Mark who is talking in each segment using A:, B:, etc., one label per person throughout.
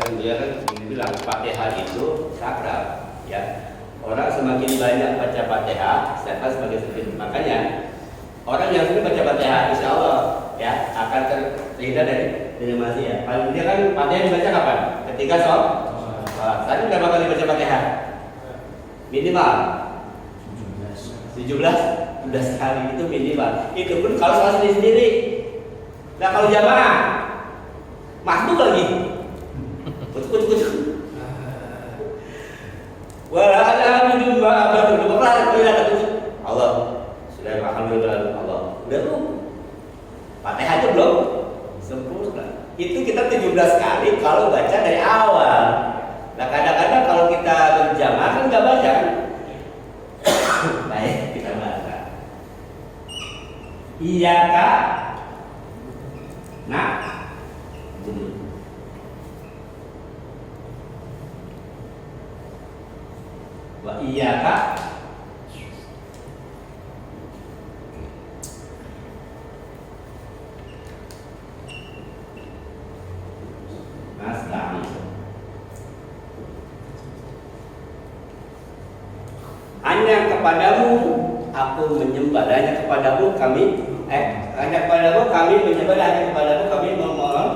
A: kan dia kan bilang Fatihah itu sakral, ya. Orang semakin banyak baca Fatihah, sakral semakin sedikit. Makanya orang yang sering baca Fatihah, insya Allah ya akan terhindar dari maksiat. Paling dia kan Fatihah dibaca kapan? Ketika sholat. Tadi berapa kali baca Fatihah? Minimal 17 kali itu minimal. Itu pun kalau sholat sendiri. Nah kalau jamaah masuk lagi. Kucuk. Wala ada jumlah apa Allah sudah alhamdulillah Allah. Udah tuh. Fatihah aja belum sempurna. Itu kita 17 kali kalau baca dari awal. Nah kadang-kadang kalau kita berjamaah kan nggak baca kan? Baik kita baca. Iyyaka na'budu. Wa iyyaka nasta'in. Hanya kepadamu aku menyembah, hanya kepadamu kami hanya kepadamu kami menyembah, hanya kepadamu kami memohon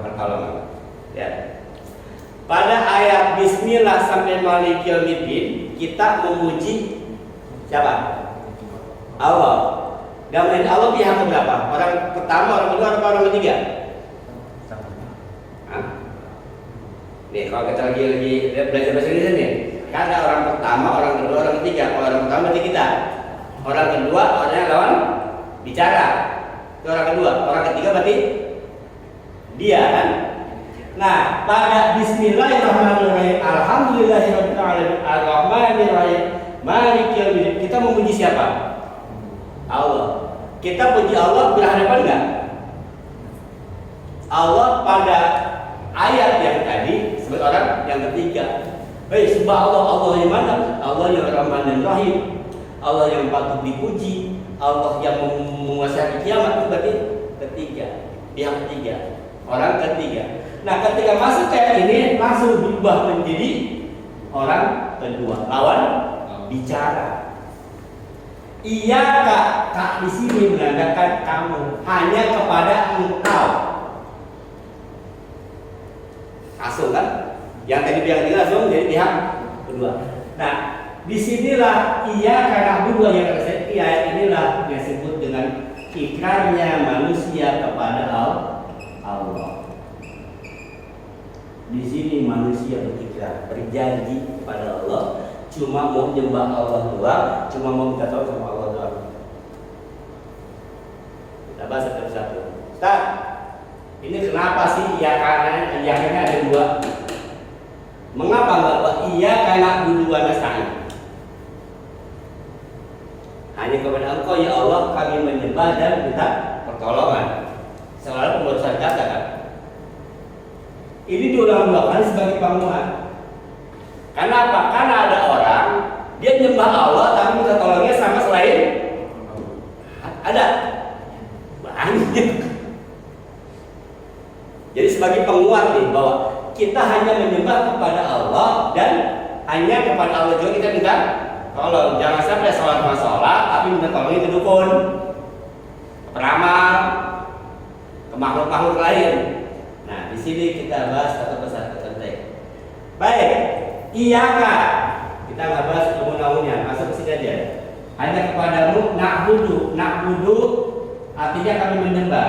A: pertolongan. Ya. Pada ayat Bismillah sampai Maliki Yaumiddin kita memuji siapa? Allah. Dan Allah pihak keberapa? Orang pertama, orang kedua, atau orang ketiga? Nih kalau kita lagi belajar bahasa Indonesia nih, kan ada orang pertama, orang kedua, orang ketiga. Orang pertama berarti kita. Orang kedua orangnya lawan bicara. Itu orang kedua. Orang ketiga berarti dia kan. Nah, pada Bismillahirrahmanirrahim, Alhamdulillahirabbil alamin, Arrahmanirrahim, Maliki Yaumiddin, kita memuji siapa? Allah. Kita puji Allah berhadapan enggak? Allah pada ayat yang tadi sebagai orang yang ketiga. Baik, sembah Allah, Allah yang mana? Allah yang Rahman dan Rahim, Allah yang patut dipuji, Allah yang menguasai kiamat, itu berarti ketiga, pihak ketiga, orang ketiga. Nah, ketika masuk kayak ini langsung berubah menjadi orang kedua, lawan bicara. Iya kak di sini menandakan kamu, hanya kepada engkau. Langsung kan? Yang tadi pihak ketiga langsung jadi pihak kedua. Nah, disinilah iya karena dua yang terjadi ayat inilah yang disebut dengan ikrarnya manusia kepada Allah. Di sini manusia berikrar, berjanji kepada Allah, cuma mau menyembah Allah doang, cuma mau minta tolong sama Allah doang. Kita bahas satu-satu. Ustaz, ini kenapa sih iya karena ada dua? Mengapa enggak iya karena duluan nasta'in? Hanya kepada Engkau ya Allah kami menyembah dan minta pertolongan. Seolah pembarusan kata kan? Ini diulang dua kali sebagai penguat. Kenapa? Karena ada orang dia menyembah Allah tapi minta tolongnya sama selain ada banyak. Jadi sebagai penguat nih bahwa kita hanya menyembah kepada Allah dan hanya kepada Allah juga kita minta tolong. Jangan sampai sholat tapi minta tolongnya ke dukun, ke peramal, ke makhluk-makhluk lain. Nah, di sini kita bahas satu persatu penting. Baik, iyaka kita nggak bahas umum-umumnya, masuk ke sini aja. Hanya kepadamu na'budu artinya kami menyembah.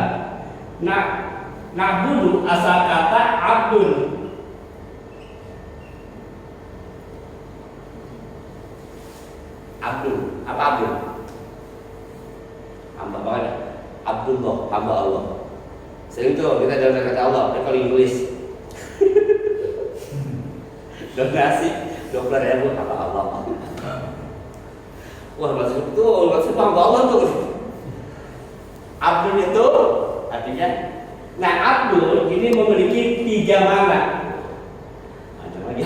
A: Na'budu asal kata abdul. Abdul, apa Abdul? Hamba banget. Abdullah, hamba Allah. Sering tuh kita dengar kata Allah, tapi kalau Inggris donasi 20.000 kata Allah. Wah maksud hamba Allah tuh. Abdul itu artinya, nah Abdul ini memiliki 3 makna. Macam lagi.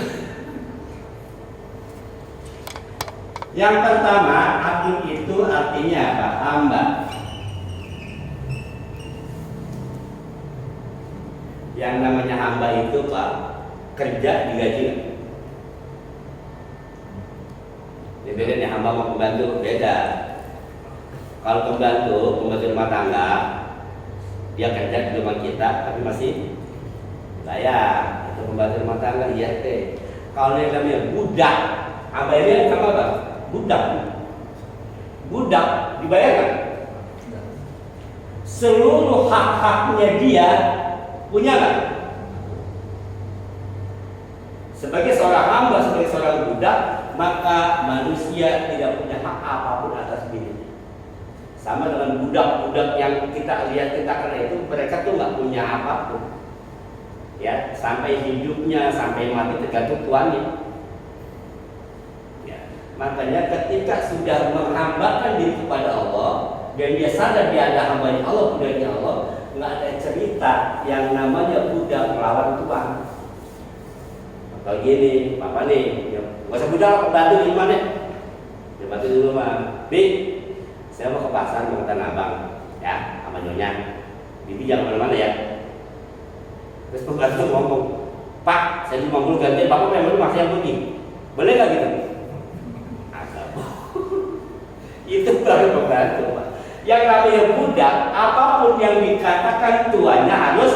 A: Yang pertama, Abdul itu artinya apa? Hamba. Yang namanya hamba itu Pak, kerja digaji. Ya beda nih, hamba sama pembantu beda. Kalau pembantu rumah tangga, dia kerja di rumah kita tapi masih bayar. Itu pembantu rumah tangga, iya teh. Kalau yang namanya budak, hamba ini sama apa? Budak. Budak dibayar kan? Seluruh hak-haknya dia punya kan? Sebagai seorang hamba, sebagai seorang budak, maka manusia tidak punya hak apapun atas dirinya. Sama dengan budak-budak yang kita lihat, kita kenal itu, mereka tuh nggak punya apapun. Ya, sampai hidupnya, sampai mati tergantung tuannya. Ya, makanya ketika sudah menghambakan diri kepada Allah dan dia sadar dia ada hambanya Allah, budaknya Allah, nggak ada cerita yang namanya budak melawan tuan. Kalau gini, Bapak nih, nggak usah budak, bantu di mana? Ya bantu di rumah. Bi, saya mau ke pasar mau ke Tanah Abang, ya, sama nyonya. Bibi jangan kemana-mana ya. Terus pembantu ngomong, Pak, saya cuma mau ganti, Bapak memang masih yang pergi. Boleh nggak gitu? Agak. Itu baru pembantu, Pak. Yang namanya budak, apapun yang dikatakan tuannya harus.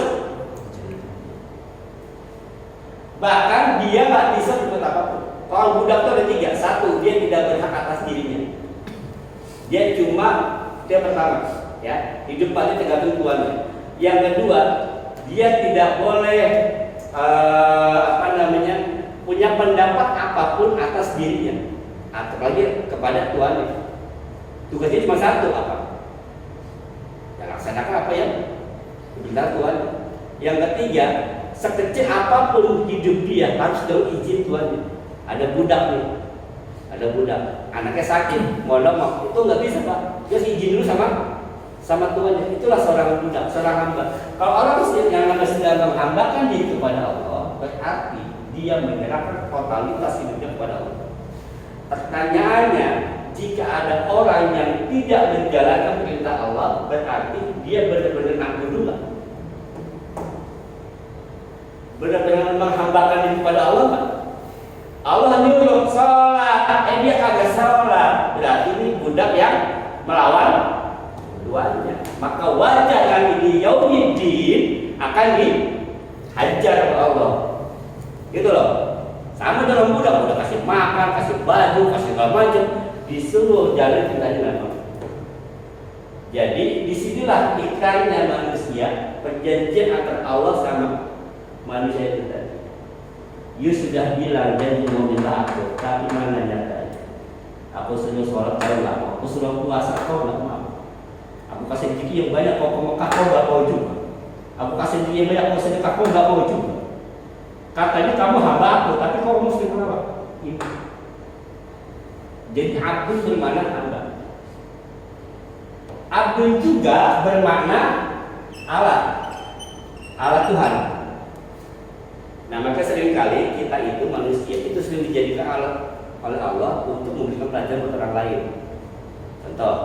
A: Bahkan dia nggak bisa berbuat apapun. Kalau budak itu ada tiga. Satu, dia tidak berhak atas dirinya. Dia cuma, dia pertama, ya, hidup mati tergantung tuannya. Yang kedua, dia tidak boleh punya pendapat apapun atas dirinya, apalagi kepada tuannya. Tugasnya cuma satu, apa? Ya laksanakan apa yang diminta Tuhan. Yang ketiga, sekecil apapun hidup dia harus dengan izin tuannya. Ada budak nih, ada budak, anaknya sakit, mau itu nggak bisa Pak, dia izin dulu sama tuannya. Itulah seorang budak, seorang hamba. Kalau orang yang sedang menghambakan diri kepada Allah, berarti dia menyerahkan totalitas hidupnya kepada Allah. Pertanyaannya, jika ada orang yang tidak menjalankan perintah Allah, berarti dia benar-benar ngaku dulu, benar-benar menghambakan diri kepada Allah, Pak. Allah nyuruh sholat, dia kagak sholat, berarti ini budak yang melawan tuannya. Maka wajar yang ini yaumiddin akan dihajar oleh Allah. Gitu loh. Sama dengan budak, udah kasih makan, kasih baju, kasih segala macam, disuruh jalan perintahnya memang. Jadi disinilah ikrarnya manusia, perjanjian antara Allah sama manusia itu tadi. You sudah bilang janji mau minta aku, tapi mana nyatanya? Aku suruh sholat kau nggak mau, aku suruh puasa kau nggak mau. Aku kasih rezeki yang banyak kau ke Mekah kau nggak mau juga. Aku kasih rezeki yang banyak kau sedekah kau nggak mau juga. Katanya kamu hamba aku, tapi kau mesti kenapa? Ini. Jadi abdul bermakna hamba. Abdul juga bermakna alat Tuhan. Nah maka seringkali kita itu manusia itu sering dijadikan alat oleh Allah untuk memberikan pelajaran buat orang lain. Contoh,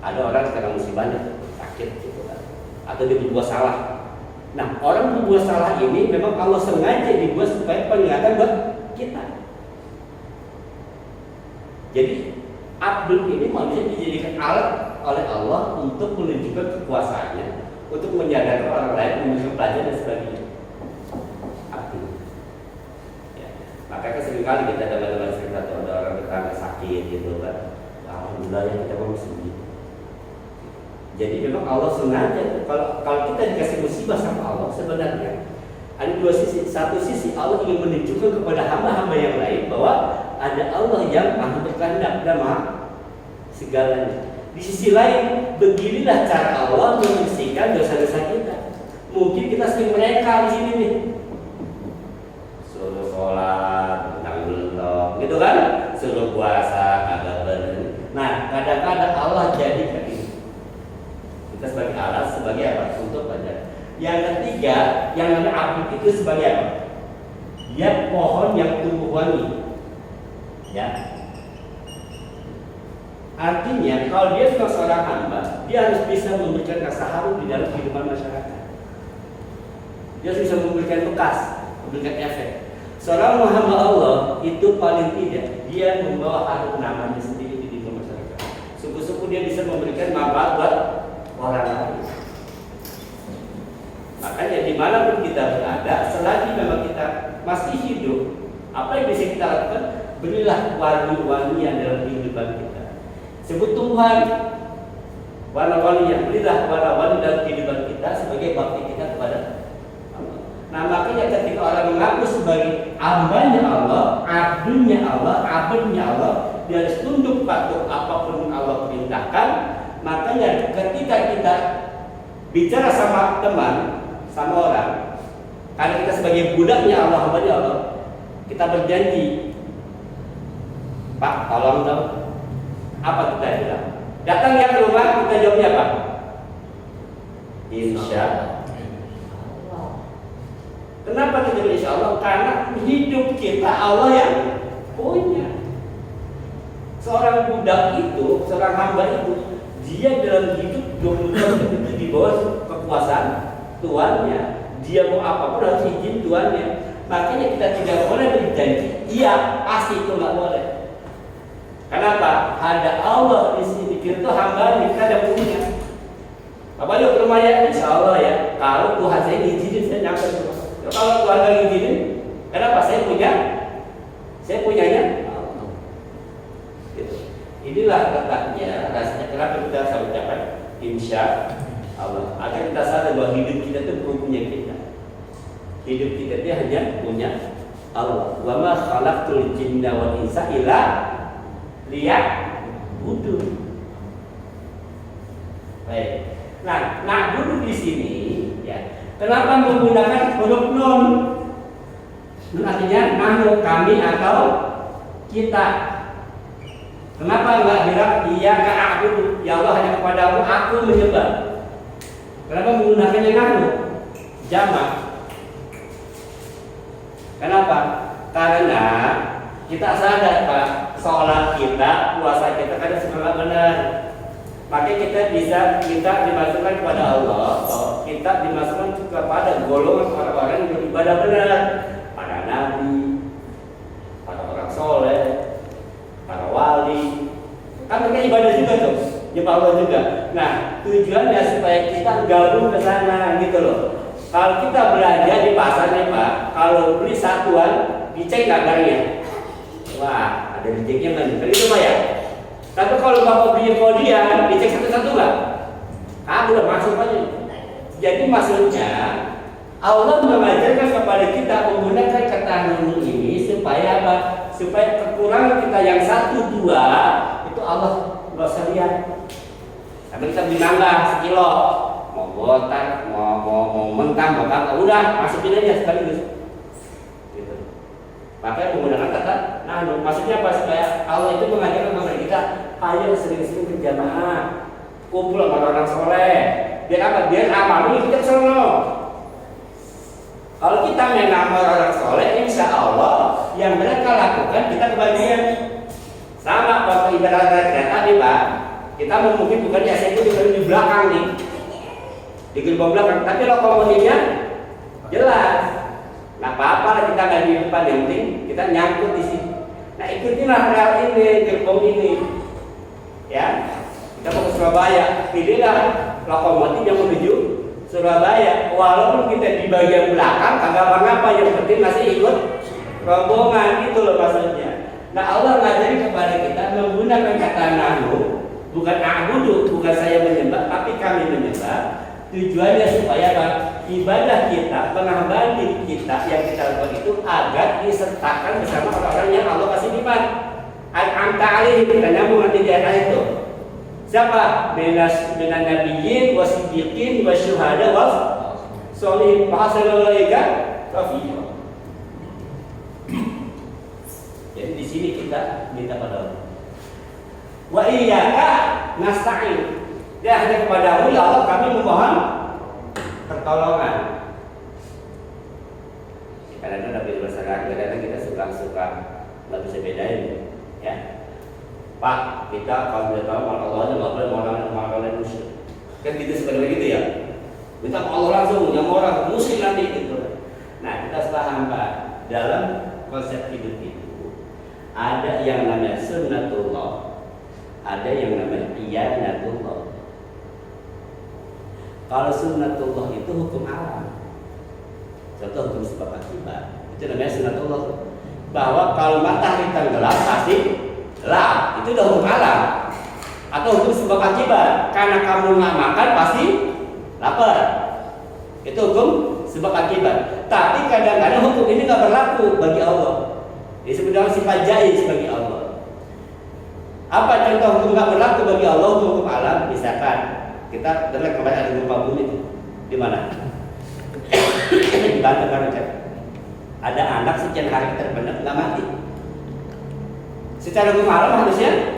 A: ada orang sedang musibahnya sakit gitu kan, atau dia berbuat salah. Nah orang berbuat salah ini memang Allah sengaja dibuat supaya peringatan buat kita. Jadi abdul ini manusia dijadikan alat oleh Allah untuk menunjukkan kekuasaannya, untuk menyadarkan orang lain, memberikan pelajaran dan sebagainya. Makanya seringkali kita dengar cerita ada orang tetangga sakit gitu kan, alhamdulillah ya kita mau sembuh. Jadi memang Allah sengaja. Kalau kita dikasih musibah sama Allah, sebenarnya ada dua sisi. Satu sisi Allah ingin menunjukkan kepada hamba-hamba yang lain bahwa ada Allah yang maha berkehendak dan maha segalanya. Di sisi lain, beginilah cara Allah membersihkan dosa-dosa kita. Mungkin kita sering mereka di sini nih. Suruh sholat, tentang gitu kan, suruh puasa, agak benar. Nah, kadang-kadang Allah jadikan ini kita sebagai alat, sebagai apa? Untuk belajar. Yang ketiga, yang namanya abid itu sebagai apa? Dia pohon yang tumbuh wangi. Ya. Artinya, kalau dia seorang hamba, dia harus bisa memberikan rasa harum di dalam kehidupan masyarakat. Dia bisa memberikan bekas, memberikan efek. Seorang hamba Allah itu paling tidak dia membawa harum namanya sendiri di dunia masyarakat. Suku-suku dia bisa memberikan manfaat buat orang lain. Makanya dimanapun kita berada, selagi memang kita masih hidup, apa yang bisa kita lakukan? Berilah wali-wali yang dalam kehidupan kita. Sebut Tuhan, wali-wali yang berilah wali-wali dalam kehidupan kita sebagai bakti kita kepada Allah. Nah makanya ketika orang mengaku sebagai hambanya Allah, abdunya Allah, dia harus tunduk patuh apapun Allah perintahkan. Makanya ketika kita bicara sama teman, sama orang, karena kita sebagai budaknya Allah, hambanya Allah, kita berjanji, Pak, tolong dong. Apa kita bilang? Datang ya ke rumah, kita jawabnya apa? Insya Allah. Kenapa kita bilang insya Allah? Karena hidup kita Allah yang punya. Seorang budak itu, seorang hamba itu, dia dalam hidup 24 jam itu di bawah kekuasaan tuannya. Dia mau apapun harus izin tuannya. Makanya kita tidak boleh berjanji, iya pasti itu nggak boleh. Kenapa? Ada Allah di sini. Kita tuh hamba, kita ada punya. Bapak yuk ke rumah ya, insya Allah ya. Kalau Tuhan saya izinin, saya nyampe ke rumah. Kalau Tuhan nggak izinin, kenapa? Saya punyanya. Gitu. Inilah letaknya, rasanya kenapa kita harus ucapkan insya Allah. Agar kita sadar bahwa hidup kita itu bukan punya kita. Hidup kita itu hanya punya Allah. Wa ma khalaqtul jinna wal insa illa liya'budun. Baik. Nah, na'budu di sini ya. Kenapa menggunakan huruf nun? Nun artinya nahnu, kami atau kita. Kenapa enggak bilang iya ka'budu? Ya Allah hanya kepadamu aku menyembah. Kenapa menggunakannya nahnu? Jamak. Kenapa? Karena kita sadar Pak, sholat kita, puasa kita kadang semangat benar. Maka kita dimasukkan kepada Allah, kita dimasukkan kepada golongan orang-orang yang beribadah benar, para nabi, para orang soleh, para wali. Kan mereka ibadah juga tuh, nyembah Allah juga. Nah, tujuannya supaya kita gabung ke sana gitu loh. Kalau kita belanja di pasar nih Pak, kalau beli satuan, dicek harganya. Wah, ada diceknya kan itu Pak ya. Tapi kalau Bapak beli kemudian dicek satu-satu nggak? Udah masuk aja. Jadi maksudnya Allah mengajarkan kepada kita menggunakan kata nun ini supaya apa? Supaya kekurangan kita yang 1, 2 itu Allah nggak usah lihat. Tapi kita beli nambah sekilo, mau botak, mau mentah, udah masukin aja sekaligus. Gitu. Makanya menggunakan kata nahnu. Maksudnya apa? Supaya Allah itu mengajarkan kepada kita, ayo sering-sering berjamaah, kumpul sama orang soleh. Biar apa? Biar amalnya kita sono. Kalau kita main nama orang soleh, insya Allah yang mereka lakukan kita kebagian. Sama waktu ibadah kereta nih Pak, kita mungkin bukan di eksekutif di belakang nih, di gerbong belakang, tapi lokomotifnya jelas. Nah apa-apa kita nggak di depan, yang penting kita nyangkut di sini. Nah ikutilah rel ini, gerbong ini, ya. Kita mau ke Surabaya, pilihlah lokomotif yang menuju Surabaya. Walaupun kita di bagian belakang, kagak apa-apa, yang penting masih ikut rombongan, gitu loh maksudnya. Nah Allah ngajari kepada kita menggunakan kata nahnu, bukan a'budu, bukan saya menyembah, tapi kami menyembah. Tujuannya supaya apa? Ibadah kita, penambahan diri kita yang kita lakukan itu agar disertakan bersama orang-orang yang Allah kasih nikmat. An-amta alaihim, kita nyambung nanti di ayat itu. Siapa? Minan nabiyyin wasiddiqin wasyuhada was sholihin wa hasuna ulaika rafiqa. Jadi di sini kita minta pada Allah. Wa iyyaka nasta'in. Dia hanya kepadamu ya Allah kami memohon pertolongan. Kadang-kadang Nabi masyarakat, kadang-kadang kita suka nggak bisa bedain, ya. Pak, kita kalau sudah tahu Allah nggak boleh orang musyrik. Kan gitu sebenarnya gitu ya. Kita Allah langsung yang orang musyrik nanti gitu. harus paham Pak, dalam konsep hidup itu ada yang namanya sunnatullah, ada yang namanya iyanatullah. Kalau sunnatullah itu hukum alam, contoh hukum sebab akibat, itu namanya sunnatullah. Bahwa kalau matahari tenggelam pasti gelap, itu udah hukum alam. Atau hukum sebab akibat, karena kamu nggak makan pasti lapar, itu hukum sebab akibat. Tapi kadang-kadang hukum ini nggak berlaku bagi Allah. Ini sebenarnya sifat jaiz bagi Allah. Apa contoh hukum nggak berlaku bagi Allah? Hukum alam, misalkan kita dengar kemarin ada gempa bumi di mana? Di Banten kan, ada anak sekian hari terpendam nggak mati. Secara hukum alam harusnya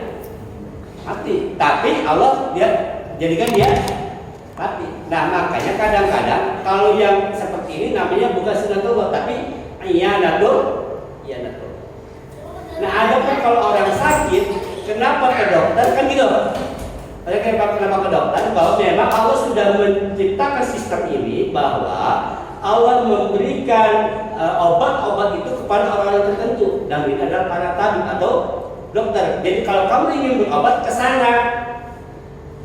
A: mati, tapi Allah dia jadikan dia mati. Nah makanya kadang-kadang kalau yang seperti ini namanya bukan sunnatullah, tapi iyanatullah. Nah ada pun kalau orang sakit, kenapa ke dokter kan gitu? Kenapa ke dokter? Bahwa memang Allah sudah menciptakan sistem ini, bahwa Allah memberikan obat-obat itu kepada orang-orang tertentu, dan ini adalah para tabib atau dokter. Jadi kalau kamu ingin berobat ke sana,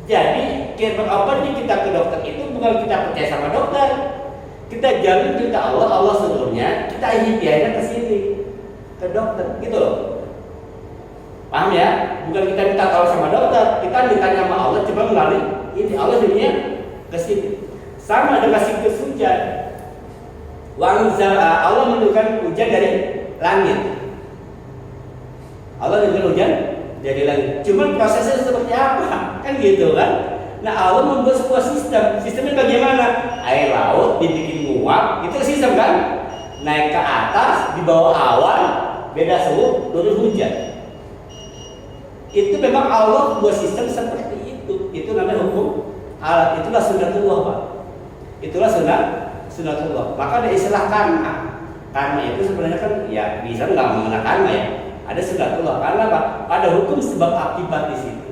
A: jadi berobatnya kita ke dokter itu bukan kita percaya sama dokter, kita jalin kita Allah seluruhnya, kita hidayahnya ke sini, ke dokter, gitu loh. Paham ya? Bukan kita minta tolong sama dokter, kita minta sama Allah coba melalui ini, Allah jadinya ke sini. Sama dengan siklus hujan. Allah menurunkan hujan dari langit. Allah menurunkan hujan dari langit. Cuman prosesnya seperti apa? Kan gitu kan? Nah Allah membuat sebuah sistem. Sistemnya bagaimana? Air laut dibikin nguap, itu sistem kan? Naik ke atas, di bawah awan, beda suhu, turun hujan. Itu memang Allah buat sistem seperti itu. Itu namanya hukum alam. Itulah sunnatullah Pak. Itulah sunnatullah. Maka ada istilah karma. Karma itu sebenarnya kan ya bisa nggak mengenal karma ya. Ada sunnatullah. Karena apa? Ada hukum sebab akibat di situ.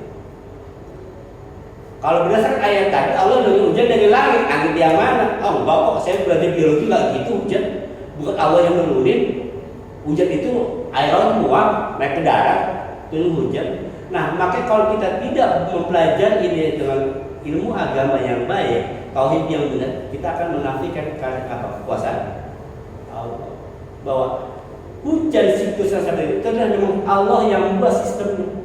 A: Kalau berdasarkan ayat tadi, Allah nurun hujan dari langit. Langit yang mana? Oh enggak kok, saya belajar biologi nggak gitu hujan. Bukan Allah yang nurunin. Hujan itu air laut muap naik ke darat, turun hujan. Nah, makanya kalau kita tidak mempelajari ini dengan ilmu agama yang baik, tauhid yang benar, kita akan menafikan kekuasaan Allah. Bahwa hujan siklus yang seperti itu adalah memang Allah yang membuat sistemnya.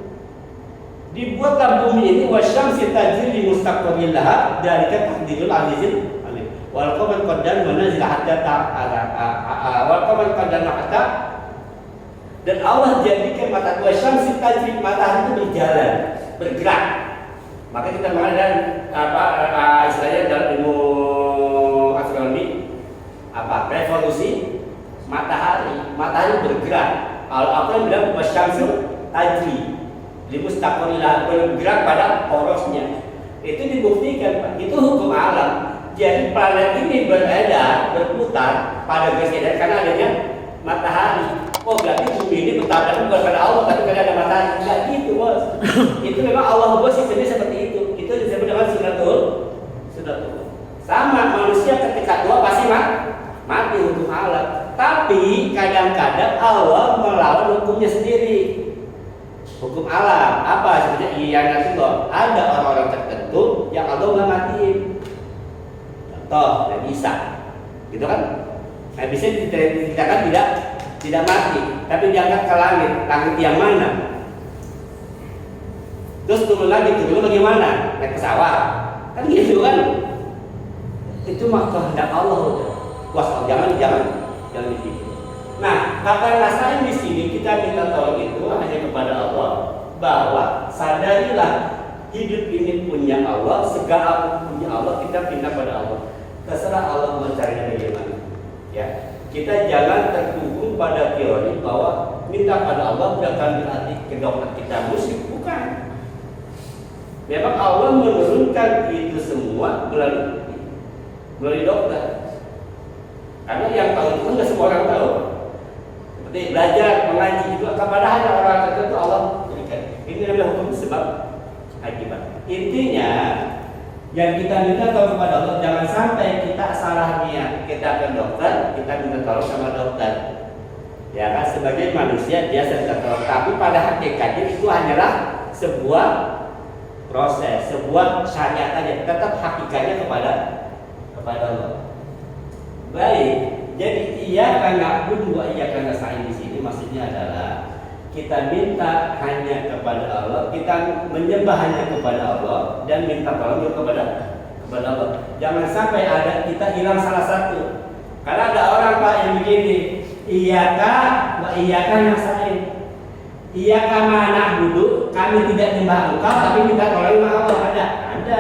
A: Dibuatlah bumi ini wasyamsi tajri li mustaqarrin laha dzalika taqdirul azizil alim. Wal qamar qaddar manazil hatta wal qamar qaddar hatta, dan Allah jadikan wasyamsi tajri, matahari itu berjalan, bergerak. Maka kita mengadakan istilahnya dalam ilmu astronomi revolusi matahari bergerak. Apa yang bilang wasyamsu tajri limustaqarrilah, bergerak pada porosnya. Itu dibuktikan Pak. Itu hukum alam. Jadi planet ini beredar, berputar pada garis edar karena adanya matahari. Oh berarti bumi ini bertabrakan bukan pada Allah, tapi karena ada matahari. Enggak gitu bos. Itu memang Allah buat sistemnya seperti itu. Itu disebut dengan sunnatullah. Sama manusia ketika tua pasti mati, hukum alam. Tapi kadang-kadang Allah melawan hukumnya sendiri. Hukum alam apa sebenarnya? Iya nanti loh. Ada orang-orang tertentu yang Allah nggak matiin. Contoh Nabi Isa, gitu kan? Nabi Isa diceritakan tidak mati, tapi diangkat ke langit. Langit yang mana? Terus turun lagi, turun bagaimana? Naik pesawat, kan gitu kan? Itu mah kehendak Allah. Kuasa jangan dipikir. Nah, kata Nasain di sini kita minta tolong itu hanya kepada Allah, bahwa sadarilah hidup ini punya Allah, segala punya Allah, kita pindah pada Allah. Terserah Allah mencarinya bagaimana. Ya, kita jangan terkungkung pada teori bahwa minta pada Allah bukan berarti ke dokter kita musyrik, bukan. Memang Allah menurunkan itu semua melalui dokter. Karena yang tahu itu nggak semua orang tahu. Seperti belajar, mengaji juga kepada hanya orang tertentu Allah berikan. Ini adalah hukum sebab akibat. Intinya Yang kita minta tolong kepada Allah, jangan sampai kita salah niat. Kita ke dokter, kita minta tolong sama dokter. Ya kan, sebagai manusia biasa minta tolong, tapi pada hakikatnya itu hanyalah sebuah proses, sebuah syariat aja. Tetap hakikatnya kepada Allah. Baik, jadi iyyaka na'budu wa iyyaka nasta'in di sini maksudnya adalah kita minta hanya kepada Allah, kita menyembah hanya kepada Allah dan minta tolong juga kepada Allah. Jangan sampai ada kita hilang salah satu. Karena ada orang Pak yang begini, iyyaka wa iyyaka nasta'in. Iyyaka na'budu, kami tidak menyembah Engkau tapi minta tolong sama Allah. Ada.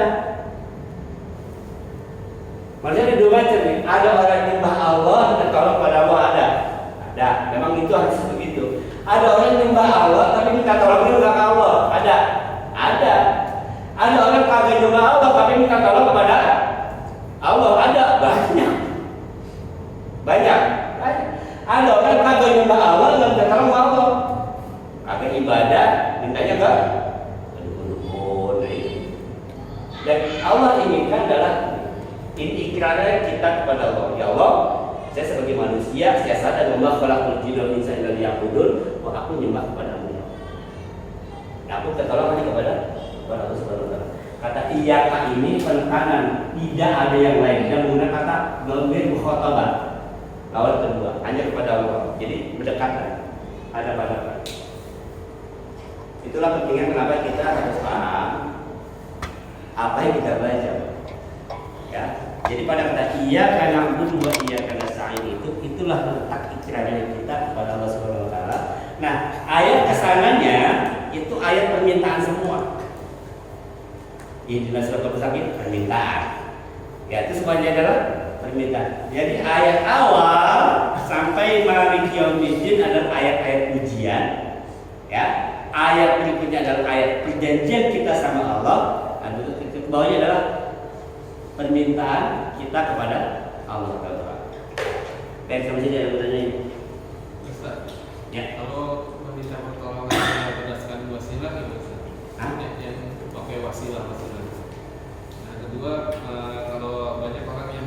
A: Maksudnya ada dua macam nih. Ada orang yang menyembah Allah minta tolong kepada Allah, ada. Memang itu harus begitu. Ada orang yang menyembah Allah tapi minta tolong juga ke Allah. Ada. Ada orang kagak menyembah Allah tapi minta tolong kepada Allah. Ada. Banyak. Ada orang kagak menyembah Allah dan minta tolong ke Allah. Kagak ibadah, mintanya ke dukun. Dan Allah inginkan adalah ikrarnya kita kepada Allah. Ya Allah, saya sebagai manusia, saya sadar bahwa khalaqul jinna wal insa illa liya'budun, maka aku menyembah kepadamu. Aku tertolong hanya kepada Allah Subhanahu wa taala. Kata iyyaka ini penekanan, tidak ada yang lain. Dan menggunakan kata dhamir mukhatabah. Lawan kedua, hanya kepada Allah. Jadi berdekatan, hadap-hadapan. Itulah pentingnya kenapa kita harus paham apa yang kita baca. Ya. Jadi pada kata iyyaka na'budu wa iyyaka nasta'in itulah letak ikrarnya kita kepada Allah Subhanahu wa taala. Nah, ayat kesananya itu ayat permintaan semua. Ihdinas siratal mustaqim permintaan. Ya, itu semuanya adalah permintaan. Jadi ayat awal sampai maliki yaumiddin adalah ayat-ayat pujian. Ya. Ayat berikutnya adalah ayat perjanjian kita sama Allah. Ke bawahnya adalah permintaan kita kepada Allah Taala. Baik, sama saja ada pertanyaan.
B: Ustaz,
A: ya.
B: Kalau meminta pertolongan berdasarkan wasilah itu, yang pakai wasilah. Nah, kedua, kalau banyak orang yang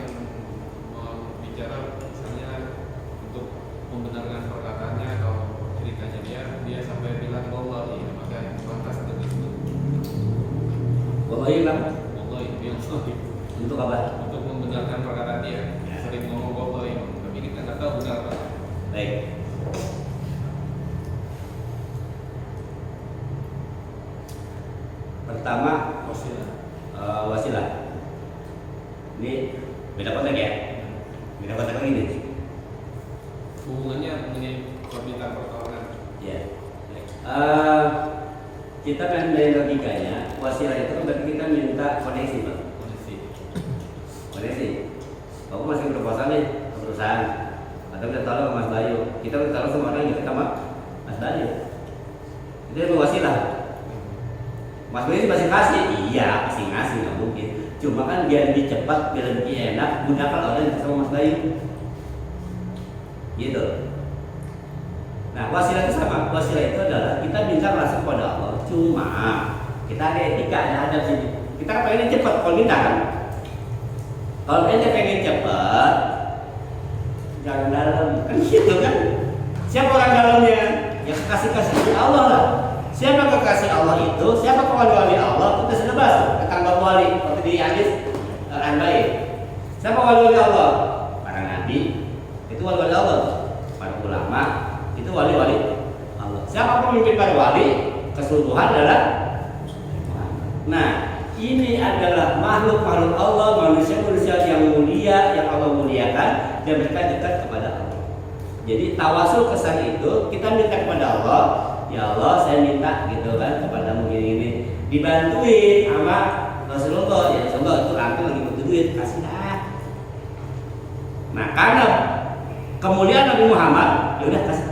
B: bicara misalnya untuk membenarkan perkataannya atau ceritanya dia sampai bilang wallahi, maka lantas begitu.
A: Wallahi lah. Untuk apa?
B: Untuk membenarkan perkataan dia. Ya. Sering ngomong wallahi, tapi kita nggak tahu benar apa.
A: Baik. Pertama wasilah. Ini beda konteks ya. Beda konteks lagi nih.
B: Hubungannya mengenai permintaan pertolongan.
A: Ya. Kita kan dari logikanya wasilah itu kan berarti kita minta koneksi, Pak. Koneksi. Aku masih berpuasa nih ke perusahaan. Atau kita taruh ke Mas Bayu. Kita taruh sama orang yang kita Mas Bayu. Itu yang wasilah. Mas Bayu masih kasih, iya pasti ngasih, nggak mungkin. Cuma kan biar lebih cepat, biar lebih enak, gunakan orang yang sama Mas Bayu. Gitu. Nah, wasilah itu sama. Wasilah itu adalah kita minta langsung kepada Allah. Cuma kita ada etika, ada sini. Kita kan pengen cepat, kalau minta kan. Kalau ente pengen cepat, jangan dalam, kan gitu kan? Siapa orang dalamnya? Ya kasih Allah lah. Siapa kekasih Allah itu? Siapa wali Allah? Itu sudah bahas tentang bab wali. Waktu di hadis Al-Baik. Siapa wali Allah? Para nabi. Itu wali Allah. Para ulama. Itu wali Allah. Siapa pemimpin para wali? Keseluruhan adalah. Nah, ini adalah makhluk-makhluk Allah, manusia-manusia yang mulia, yang Allah muliakan, dan mereka dekat kepada Allah. Jadi tawasul kesan itu kita minta kepada Allah, ya Allah saya minta gitu kan kepadamu gini-gini, dibantuin sama Rasulullah, ya Rasulullah itu langsung lagi butuh duit, kasihlah. Nah karena kemuliaan Nabi Muhammad, ya udah kasih.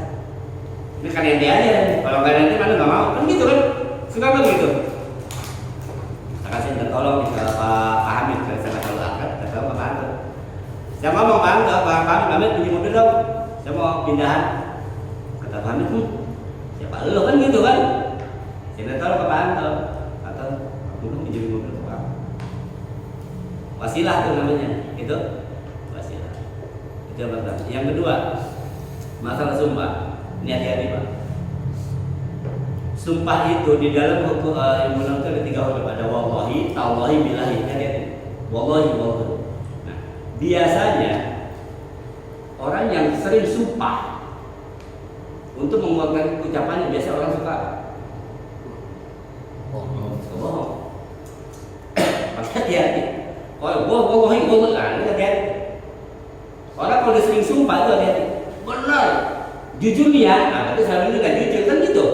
A: Ini kan ente aja, kalau nggak nanti mana nggak mau, kan gitu kan, suka begitu. Kasih minta tolong ke Pak Hamid, saya nggak tahu angkat, nggak tahu Pak Hamid. Saya ngomong Pak Hamid punya mobil dong, saya mau pindahan. Kata Pak Hamid, siapa lo kan gitu kan? Saya minta tolong ke Pak Anto, atau dulu pinjam mobil ke Pak. Wasilah itu namanya. Itu wasilah. Itu yang pertama. Yang kedua, masalah sumpah. Ini hati-hati Pak. Sumpah itu di dalam hukum ilmu itu ada 3 huruf, ada wallahi, tallahi, billahi. Hati-hati. Wallahi, wallahi. Nah, biasanya orang yang sering sumpah untuk mengeluarkan ucapannya, biasa orang suka bohong. Maka hati-hati. Wallahi, wallahi, hati-hati. Orang kalau udah sering sumpah itu hati-hati. Benar, jujur nih ya. Nah, tapi selama ini nggak jujur kan gitu.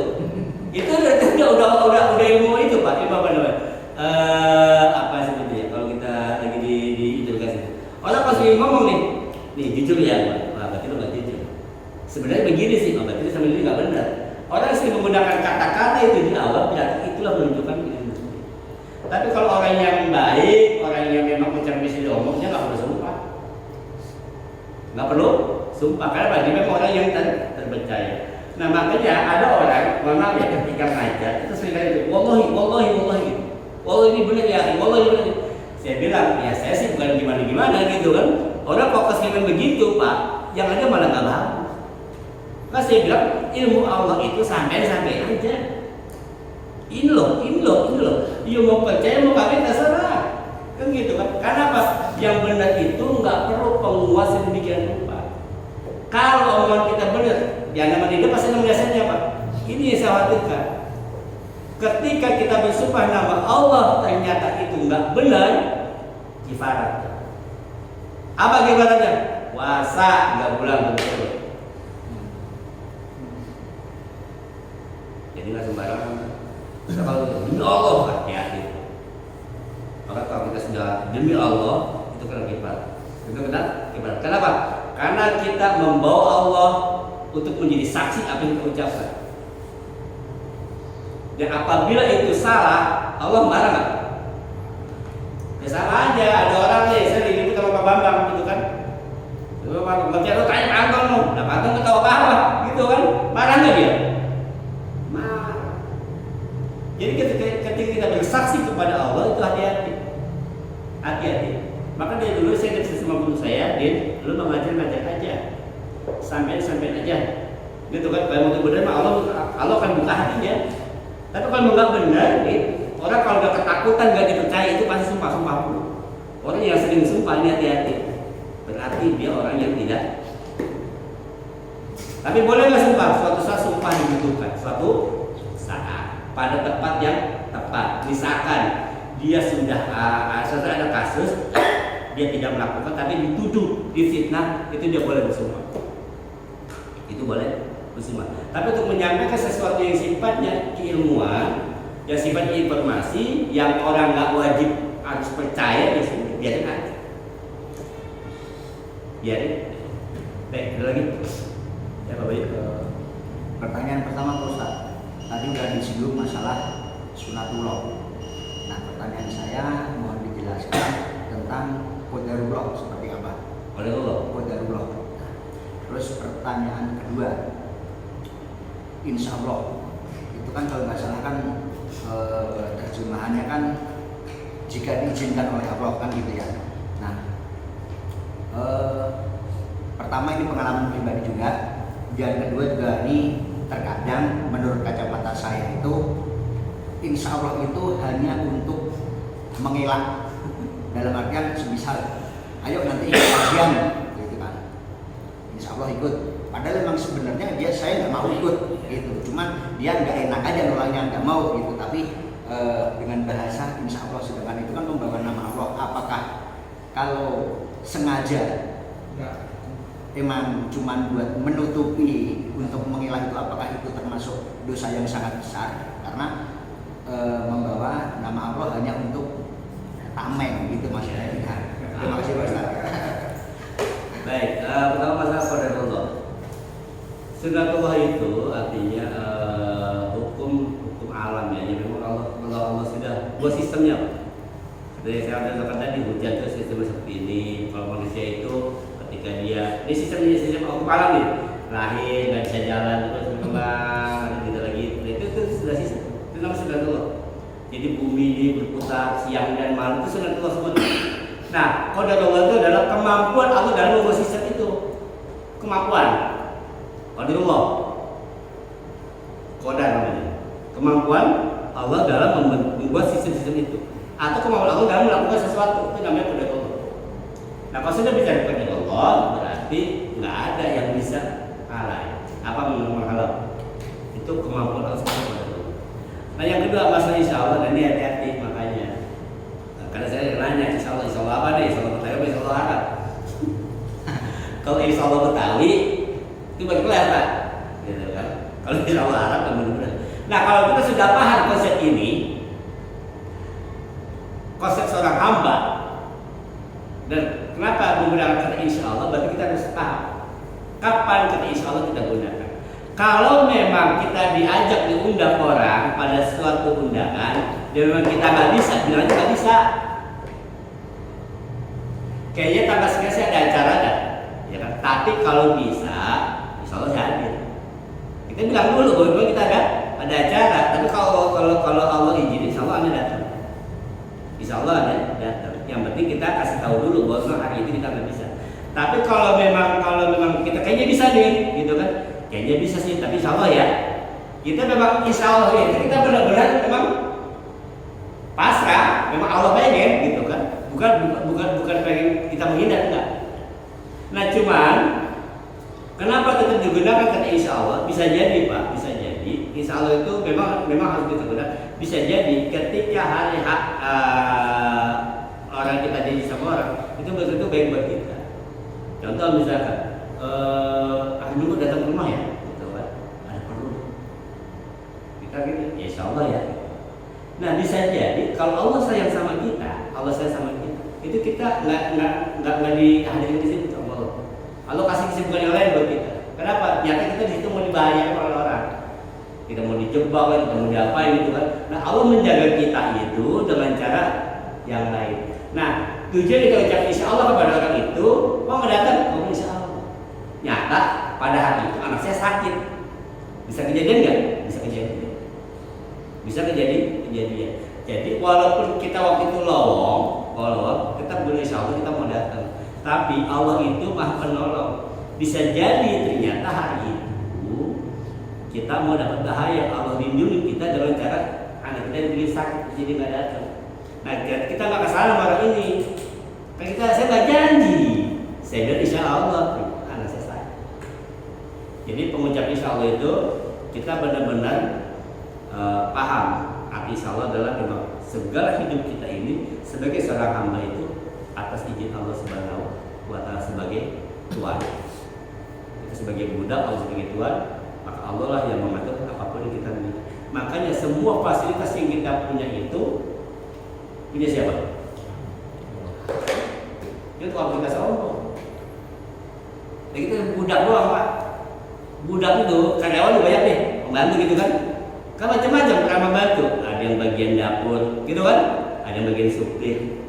A: Itu udah ilmu itu Pak. Ilmu apa namanya? Apa sebetulnya? Kalau kita lagi di edukasi. Orang pas lagi ngomong nih jujur ya Pak. Nah, berarti lo nggak jujur. Sebenarnya begini sih, berarti itu sama ini nggak benar. Orang sering menggunakan kata-kata itu di awal, berarti itulah menunjukkan ilmu. Tapi kalau orang yang baik, orang yang memang mencermati omongnya nggak perlu sumpah. Nggak perlu sumpah, karena dia memang orang yang terpercaya. Nah makanya ada orang, mohon maaf ya, ketika ngajar itu sering kali itu, wallahi ini benar ya, wallahi benar. Saya bilang, ya saya sih bukan gimana gitu kan. Orang fokus dengan begitu Pak, yang ada malah nggak paham. Nah saya bilang ilmu Allah itu sampai aja. Ini loh. Dia mau percaya mau kagak terserah, kan gitu kan. Karena apa? Yang benar itu nggak perlu penguas sedemikian rupa. Kalau omongan kita benar, yang namanya hidup pasti mengasihnya Pak. Ini yang saya khawatirkan. Ketika kita bersumpah nama Allah ternyata itu nggak benar, kifarat. Apa kifaratnya? Puasa nggak pulang betul. Jadi nggak sembarangan. Kalau demi Allah hati-hati. Maka kalau kita sudah demi Allah itu kan kifarat. Itu benar kifarat. Kenapa? Karena kita membawa Allah untuk menjadi saksi apa yang kita ucapkan. Dan apabila itu salah, Allah marah nggak? Ya salah aja. Ada orang nih, saya diribut sama Pak Bambang gitu kan. Baca lo tanya Pak Anton lo, nah Pak Anton ketawa apa gitu kan? Marah nggak dia? Marah. Jadi ketika kita bersaksi kepada Allah itu hati-hati. Maka dari dulu saya kasih sama guru saya, Din, lu mengajar aja, sampai aja. Gitu kan, kalau mau benar mah Allah akan buka hatinya. Tapi kalau nggak benar, orang kalau udah ketakutan nggak dipercaya itu pasti sumpah dulu. Orang yang sering sumpah ini hati-hati. Berarti dia orang yang tidak. Tapi boleh nggak sumpah? Suatu saat sumpah dibutuhkan. Suatu saat pada tempat yang tepat. Misalkan dia sudah ada kasus, dia tidak melakukan, tapi dituduh, difitnah, itu dia boleh bersumpah. Itu boleh bersumpah. Tapi untuk menyampaikan sesuatu yang sifatnya keilmuan, yang sifatnya informasi, yang orang nggak wajib harus percaya, biarin aja. Biarin. Ada lagi? Ya Pak Bayu.
C: Pertanyaan pertama Pak Ustaz, tadi udah disinggung masalah sunatullah. Nah pertanyaan saya mohon dijelaskan tentang qadarullah seperti apa? Qadarullah. Terus pertanyaan kedua, insya Allah itu kan kalau nggak salah kan terjemahannya kan jika diizinkan oleh Allah kan gitu ya. Nah pertama ini pengalaman pribadi juga, yang kedua juga ini terkadang menurut kacamata saya itu insya Allah itu hanya untuk mengelak, dalam artian semisal ayo nanti ikut kajian gitu kan, insya Allah ikut, padahal memang sebenarnya saya nggak mau ikut gitu, cuman dia nggak enak aja orangnya nggak mau gitu, tapi dengan bahasa insya Allah, sedangkan itu kan membawa nama Allah. Apakah kalau sengaja emang cuman buat menutupi untuk mengilang itu, apakah itu termasuk dosa yang sangat besar karena membawa nama Allah hanya untuk tameng gitu maksudnya. Terima kasih Pak Ustaz.
A: Baik, pertama masalah qadarullah. Sunatullah itu artinya hukum alam ya, memang Allah sudah buat sistemnya. Seperti saya katakan tadi, hujan itu sistem seperti ini. Kalau manusia itu ketika dia ini sistem hukum alam nih, lahir nggak bisa jalan terus berkembang gitu lagi, itu sudah sistem, itu namanya sunatullah. Jadi bumi ini berputar siang dan malam, itu sunatullah semua. Nah, qadarullah itu adalah kemampuan Allah dalam membuat sistem itu. Kemampuan. Qadarullah. Qadar namanya. Kemampuan Allah dalam membuat sistem-sistem itu. Atau kemampuan Allah dalam melakukan sesuatu, itu namanya qadarullah. Nah, kalau sudah bicara qadarullah, berarti nggak ada yang bisa kalah. Apa menghalang? Itu kemampuan Allah SWT. Nah, yang kedua masalah insya Allah, dan ini hati-hati makanya. Karena saya nanya insya Allah apa nih? Insya Allah Betawi, insya Allah Arab. Kalau insya Allah Betawi itu baru kelihatan, gitu kan? Kalau insya Allah Arab kan benar-benar. Nah, kalau kita sudah paham konsep ini, konsep seorang hamba, dan kenapa menggunakan kata insya Allah, berarti kita harus paham kapan kata insya Allah kita gunakan. Kalau memang kita diajak diundang orang pada suatu undangan, dan memang kita nggak bisa, bilangnya nggak bisa. Kayaknya tanggal sekian sih ada acara kan, ya kan? Tapi kalau bisa, insya Allah saya hadir. Kita bilang dulu bahwa kita ada acara. Tapi kalau Allah izin, insya Allah Anda datang. Insya Allah Anda datang. Yang penting kita kasih tahu dulu bahwa hari ini kita nggak bisa. Tapi kalau memang kita kayaknya bisa nih, gitu kan? Kayaknya bisa sih, tapi insya Allah ya. Kita memang insya Allah ya, kita benar-benar memang pasrah, memang Allah pengen, gitu kan? Bukan pengen kita menghindar, enggak. Nah, cuman kenapa tetap digunakan kata insya Allah? Bisa jadi Pak, bisa jadi insya Allah itu memang harus kita gunakan. Bisa jadi ketika hari orang kita jadi sama orang itu betul-betul baik buat kita. Contoh misalkan dulu datang ke rumah ya, gitu kan? Ada perlu kita gitu, ya insya Allah ya. Nah, bisa jadi kalau Allah sayang sama kita, itu kita nggak dihadirin di situ sama Allah. Allah kasih kesibukan yang lain buat kita. Kenapa? Nyata kita di situ mau dibahayakan oleh orang. Kita mau dijebak, kita mau diapain gitu kan. Nah, Allah menjaga kita itu dengan cara yang lain. Nah, tujuan kita ucap insya Allah kepada orang itu, mau nggak datang? Oh, insya Allah. Nyata pada hari itu anak saya sakit. Bisa kejadian nggak? Bisa kejadian. Jadi walaupun kita waktu itu lowong, kita boleh insya Allah kita mau datang. Tapi Allah itu maha penolong. Bisa jadi ternyata hari itu kita mau dapat bahaya, Allah lindungi kita dengan cara anak kita dibikin sakit jadi nggak datang. Nah, kita nggak kesalahan sama orang ini. Saya nggak janji. Saya bilang insya Allah anak saya sakit. Jadi pengucap insya Allah itu kita benar-benar paham arti insya Allah adalah memang segala hidup kita ini sebagai seorang hamba itu atas izin Allah Subhanahu wa Ta'ala sebagai Tuhan. Kita sebagai budak, Allah sebagai Tuhan, maka Allah lah yang mengatur apapun yang kita miliki. Makanya semua fasilitas yang kita punya itu punya siapa? Itu aplikasi Allah. Jadi kita budak doang Pak. Budak itu karyawan banyak nih, pembantu gitu kan? Kan macam-macam pernah membantu. Ada yang bagian dapur, gitu kan? Ada yang bagian supir.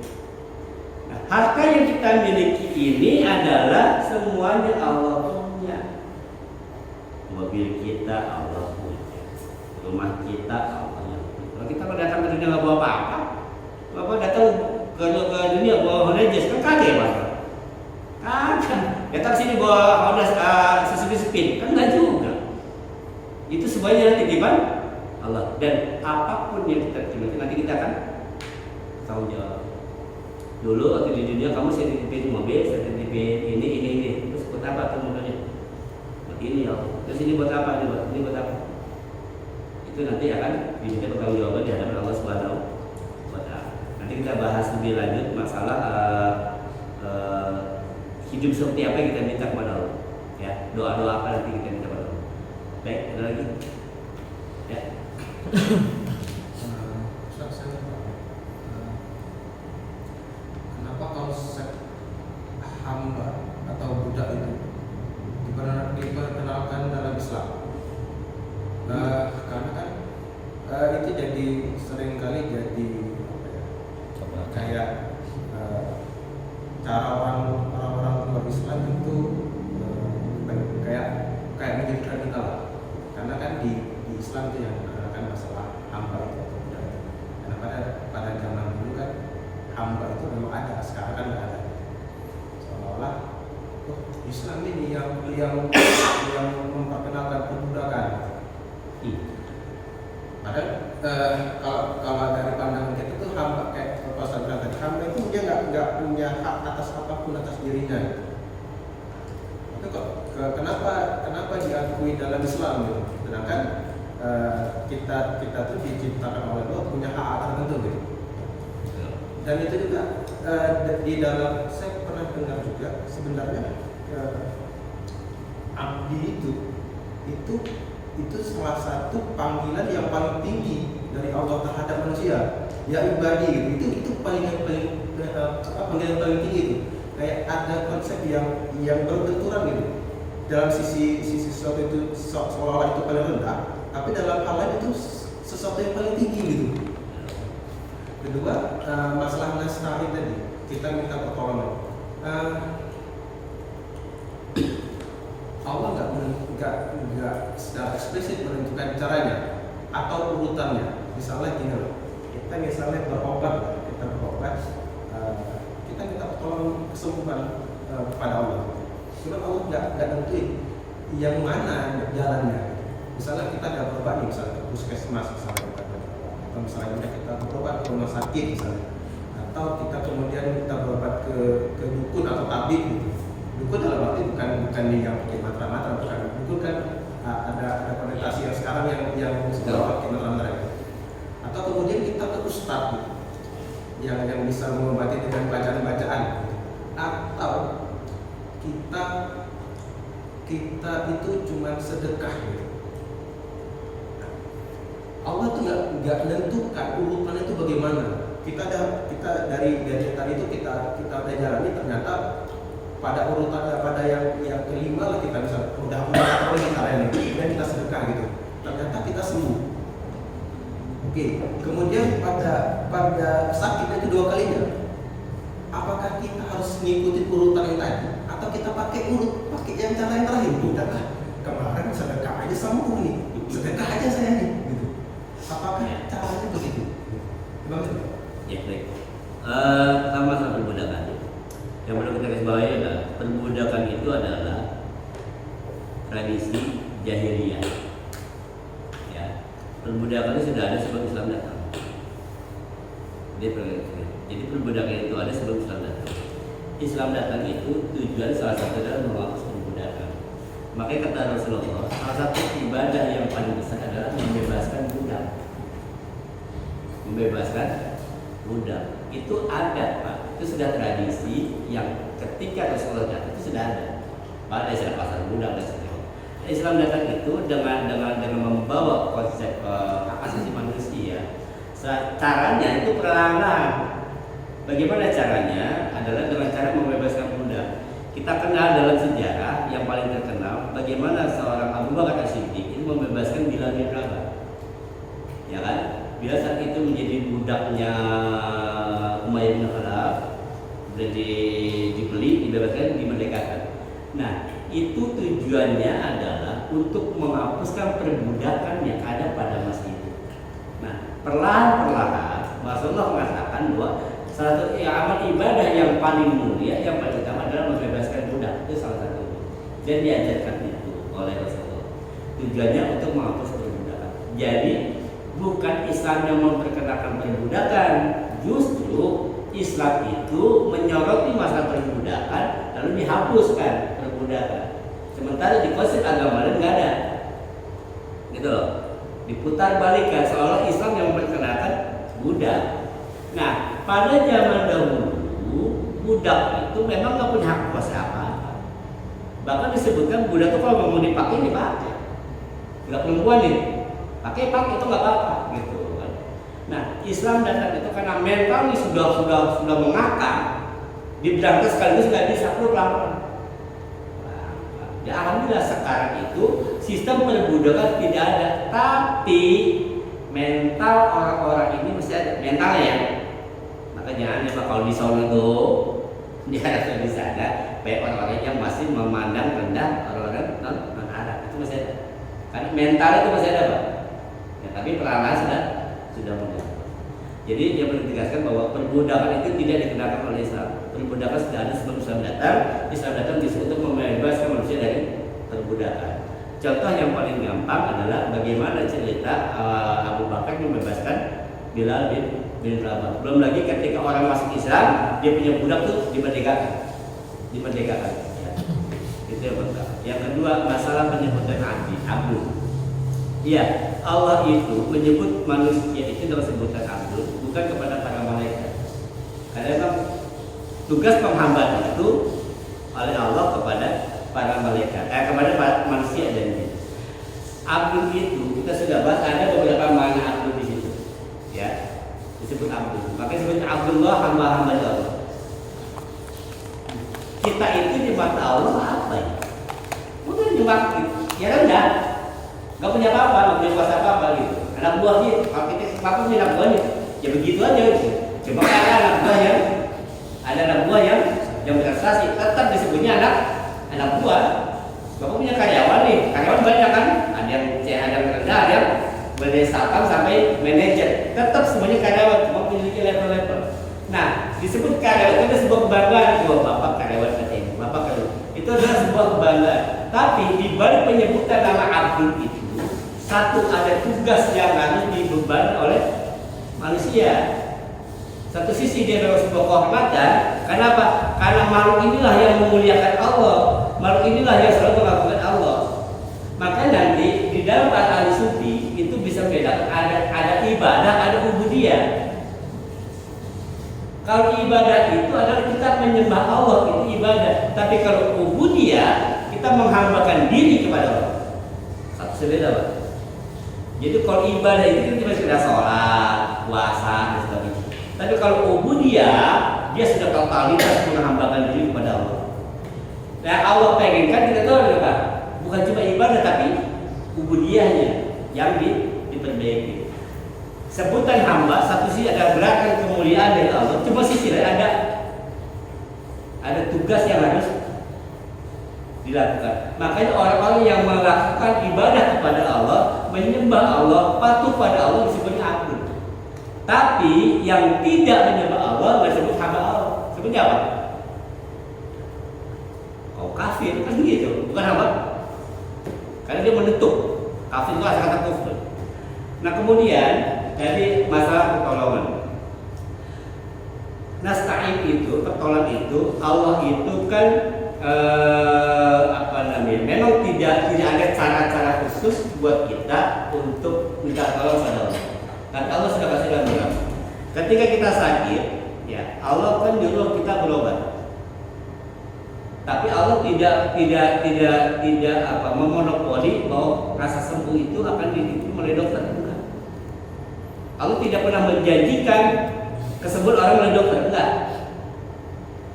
A: Nah, harta yang kita miliki ini adalah semuanya Allah punya. Mobil kita Allah punya, rumah kita Allah yang punya. Kalau kita datang ke dunia nggak bawa apa-apa, Bapak datang ke dunia bawa Honda Jazz, kan kagak ya Pak? Kagak. Datang sini bawa Honda Suzuki Spin, kan nggak juga. Itu semuanya nanti di mana? Allah. Dan apapun yang kita terima nanti kita akan tahu jawab. Dulu waktu di dunia kamu saya titipin mobil, saya titipin ini. Terus buat apa tuh mobilnya? Buat ini ya. Terus ini buat apa? Ini buat apa? Itu nanti akan diminta bertanggung jawab di hadapan Allah Subhanahu wa Ta'ala. Nanti kita bahas lebih lanjut masalah hidup seperti apa yang kita minta kepada Allah. Ya, doa-doa apa nanti kita minta kepada Allah. Baik, ada lagi? Ya.
B: Kenapa konsep hamba atau budak itu diperkenalkan dalam Islam? Karena kan itu jadi seringkali jadi kayak cara orang-orang luar Islam itu kayak menjadi radikal. Karena kan di Islam itu yang menerangkan masalah hamba itu atau budak itu. Karena pada zaman dulu kan hamba itu memang ada, sekarang kan
D: Islam ini yang memperkenalkan perbudakan. Padahal kalau dari pandangan kita tuh hamba, kayak Pak bilang tadi, hamba itu dia nggak punya hak atas apapun atas dirinya. Itu kok kenapa diakui dalam Islam gitu? Sedangkan kita tuh diciptakan oleh Allah punya hak tertentu gitu. Dan itu juga di dalam, saya pernah dengar juga sebenarnya abdi itu salah satu panggilan yang paling tinggi dari Allah terhadap manusia. Ya ibadi gitu. Itu panggilan paling tinggi itu. Kayak ada konsep yang berbenturan gitu. Dalam sisi sesuatu itu seolah-olah itu paling rendah, tapi dalam hal lain itu sesuatu yang paling tinggi gitu. Kedua, masalah nasta'in tadi, kita minta pertolongan. Allah nggak secara eksplisit menentukan caranya atau urutannya. Misalnya gini loh, kita misalnya berobat, kita minta pertolongan kesembuhan kepada Allah. Cuma Allah nggak nentuin yang mana jalannya. Misalnya kita ada berobat nih, misalnya ke puskesmas, atau misalnya kita berobat ke rumah sakit misalnya, atau kita kemudian kita berobat ke dukun atau tabib gitu. Dukun dalam arti bukan yang pakai mantra-mantra, bukan. Dukun kan ada konotasi yang sekarang yang sudah pakai mantra-mantra. Atau kemudian kita ke ustadz gitu, yang bisa mengobati dengan bacaan-bacaan gitu. Atau kita itu cuma sedekah gitu. Allah tuh nggak menentukan urutannya itu bagaimana. Kita dari tadi itu kita udah jalani, ternyata pada urutan pada yang kelima lah kita bisa udah kita ini, kemudian kita sedekah gitu. Ternyata kita sembuh. Oke, kemudian pada sakit itu 2 kalinya. Apakah kita harus mengikuti urutan yang tadi, atau kita pakai yang cara yang terakhir? Udahlah, kemarin sedekah aja sembuh nih, sedekah aja saya nih. Gitu. Apakah caranya begitu?
A: Ya baik. Sama-sama perbudakan. Yang perlu kita garis bawahi adalah perbudakan itu adalah tradisi jahiliyah. Ya, perbudakan itu sudah ada sebelum Islam datang. Jadi perbudakan itu ada sebelum Islam datang. Islam datang itu tujuan salah satu adalah menghapus perbudakan. Makanya kata Rasulullah, salah satu ibadah yang paling besar adalah membebaskan budak. Membebaskan budak itu ada, Pak. Itu sudah tradisi yang ketika Rasulullah datang itu sudah ada. Pada istilah pasar budak dan sebagainya. Islam datang itu dengan membawa konsep hak asasi manusia. Caranya itu perlahan. Bagaimana caranya? Adalah dengan cara membebaskan budak. Kita kenal dalam sejarah yang paling terkenal bagaimana seorang Abu Bakar As-Siddiq itu membebaskan Bilal bin Rabah. Ya kan? Bila saat itu menjadi budaknya Umayyah bin Khalaf, sudah dibeli, dibebaskan, dimerdekakan. Nah, itu tujuannya adalah untuk menghapuskan perbudakan yang ada pada masa itu. Nah, perlahan-perlahan Rasulullah mengatakan bahwa salah satu amal ibadah yang paling mulia, yang paling utama adalah membebaskan budak. Itu salah satunya. Dan diajarkan itu oleh Rasulullah. Tujuannya untuk menghapus perbudakan. Jadi bukan Islam yang memperkenalkan perbudakan, justru Islam itu menyoroti masalah perbudakan lalu dihapuskan perbudakan. Sementara di konsep agama lain nggak ada, gitu loh. Diputar balikan seolah Islam yang memperkenalkan budak. Nah, pada zaman dahulu budak itu memang nggak punya hak kuasa apa-apa. Bahkan disebutkan budak itu kalau mau dipakai, nggak perempuan nih. Pakai itu nggak apa-apa gitu kan. Nah, Islam datang itu karena mentalnya sudah mengakar, diberangkat sekaligus nggak bisa, perlu pelan-pelan. Ya alhamdulillah sekarang itu sistem perbudakan tidak ada, tapi mental orang-orang ini masih ada mentalnya ya. Maka jangan ya kalau di Solo itu diharapkan di sana, baik orang-orang yang masih memandang rendah orang-orang non Arab itu masih ada. Karena mental itu masih ada, Pak. Ya, tapi perlahan sudah mudah. Jadi dia perlu ditegaskan bahwa perbudakan itu tidak dikenakan oleh Islam. Itu perbudakan sudah ada sebelum Islam datang. Islam datang justru untuk membebaskan manusia dari perbudakan. Contoh yang paling gampang adalah bagaimana cerita Abu Bakar membebaskan Bilal bin Rabah. Belum lagi ketika orang masuk Islam, dia punya budak tuh dimerdekakan. Ya. Itu yang pertama. Yang kedua, masalah penyebutan abdul. Iya, Allah itu menyebut manusia itu dengan sebutan abdul, bukan kepada para malaikat. Karena memang tugas penghambaan itu oleh Allah kepada para malaikat, kepada para manusia dan jin. Abdul itu kita sudah bahas, ada beberapa makna abdul di situ, ya, disebut abdul. Makanya disebut Abdullah, hamba-hamba Allah. Kita itu di mata Allah apa ya? Udah nyembah, ya rendah, nggak punya apa-apa, nggak punya kuasa apa-apa gitu. Anak buahnya, kalau kita apa punya anak buahnya, ya begitu aja gitu. Cuma ada anak buah yang berprestasi, tetap disebutnya anak buah. Bapak punya karyawan nih, karyawan banyak kan? Ada yang rendah, ada yang dari satpam sampai manajer, tetap semuanya karyawan, cuma memiliki level-level. Nah, disebut karyawan itu sebuah kebanggaan. Bahwa bapak karyawan ini, bapak karyawan. Itu adalah sebuah kebanggaan. Tapi di balik penyebutan nama abdul itu, satu ada tugas yang harus dibeban oleh manusia. Satu sisi dia adalah sebuah kehormatan. Kenapa? Karena makhluk inilah yang memuliakan Allah. Makhluk inilah yang selalu melakukan Allah. Maka nanti di dalam ahli sufi itu bisa bedakan ada ibadah, ada ubudiyah. Kalau ibadah itu adalah kita menyembah Allah, itu ibadah. Tapi kalau ubudiyah, kita menghambakan diri kepada Allah. Satu sebeda, Pak. Jadi kalau ibadah itu cuma sekedar sholat, puasa, dan sebagainya. Tapi kalau ubudiyah, dia sudah totalitas menghambakan diri kepada Allah. Nah, Allah pengenkan kita tahu apa? Bukan cuma ibadah, tapi ubudiyahnya yang diperbaiki. Sebutan hamba satu sisi ada gerakan kemuliaan dari Allah, cuma sisi lain ada tugas yang harus dilakukan. Makanya orang-orang yang melakukan ibadah kepada Allah, menyembah Allah, patuh pada Allah disebutnya abdul. Tapi yang tidak menyembah Allah disebut hamba Allah. Sebutnya apa? Kau kafir kan gitu, bukan hamba. Karena dia menutup. Kafir itu asal kata kufur. Nah kemudian jadi masalah pertolongan. Nasta'in itu, pertolongan itu, Allah itu kan memang tidak ada cara-cara khusus buat kita untuk minta tolong pada Allah. Tapi Allah sudah kasih gambaran. Ketika kita sakit, ya Allah kan nyuruh kita berobat. Tapi Allah tidak memonopoli bahwa rasa sembuh itu akan ditipu oleh dokter. Enggak. Allah tidak pernah menjanjikan kesembuhan orang oleh dokter. Enggak.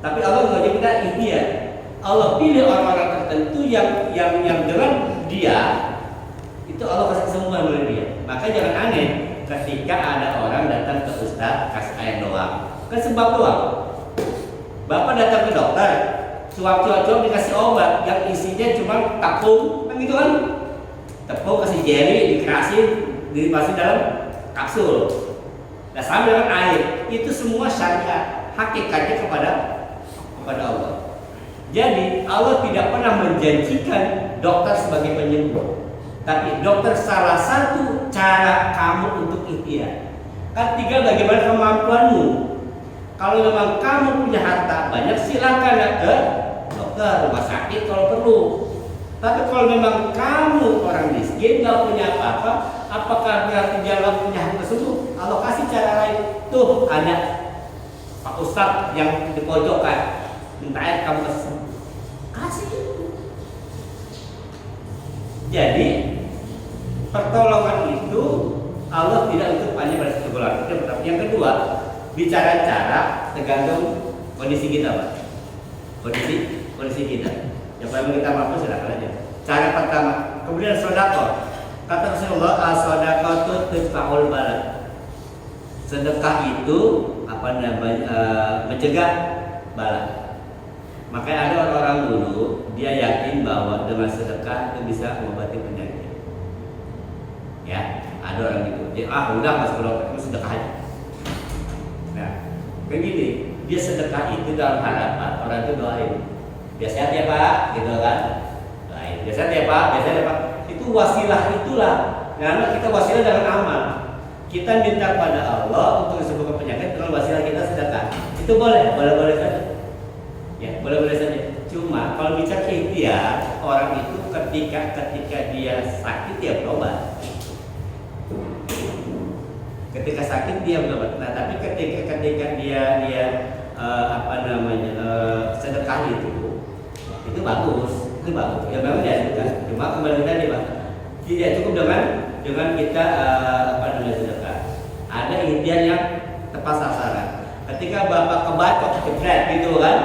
A: Tapi Allah mengajar kita ikhtiar. Allah pilih orang-orang tertentu yang dengan dia itu Allah kasih kesembuhan oleh dia. Maka jangan aneh ketika ada orang datang ke ustaz kasih air doang, kan sebab doang. Bapak datang ke dokter, cuap-cuap dikasih obat yang isinya cuma tepung, kan gitu kan? Tepung kasih jeli, dikerasin, dimasukin dalam kapsul. Nah sama dengan air, itu semua syariat, hakikatnya kepada Allah. Jadi Allah tidak pernah menjanjikan dokter sebagai penyembuh. Tapi dokter salah satu cara kamu untuk ikhtiar. Kan tinggal bagaimana kemampuanmu. Kalau memang kamu punya harta banyak, silakan ke dokter, rumah sakit kalau perlu. Tapi kalau memang kamu orang miskin, nggak punya apa-apa, apakah berarti dia nggak punya hak tersebut? Allah kasih cara lain. Tuh ada Pak Ustadz yang di pojokan, minta air kamu kasih. Jadi pertolongan itu Allah tidak untuk hanya pada satu golongan. Itu pertama. Yang kedua, bicara cara tergantung kondisi kita, Pak. Kondisi kita. Yang paling kita mampu silakan aja. Cara pertama, kemudian sedekah. Kata Rasulullah, as-sadaqatu tudfa'ul bala. Sedekah itu mencegah bala. Makanya ada orang-orang dulu dia yakin bahwa dengan sedekah itu bisa mengobati penyakit. Ya, ada orang gitu. Dia udah masuk ke dokter, sedekah aja. Nah, kayak gini. dia sedekah itu dalam harapan orang itu doain. Biar sehat ya Pak, gitu kan? Doain. Biar sehat ya Pak, biar sehat ya Pak. Itu wasilah itulah. Karena kita wasilah dengan amal. Kita minta pada Allah untuk disembuhkan penyakit dengan wasilah kita sedekah. Itu boleh saja. Ya, boleh saja. Cuma kalau bicara ikhtiar, orang itu ketika dia sakit dia berobat. Ketika sakit dia berobat. Nah, tapi ketika dia sedekah itu bagus. Ya memang dianjurkan. Cuma kembali tadi Pak, tidak cukup dengan kita sedekah. Ada ikhtiar yang tepat sasaran. Ketika Bapak kebacok jebret gitu kan,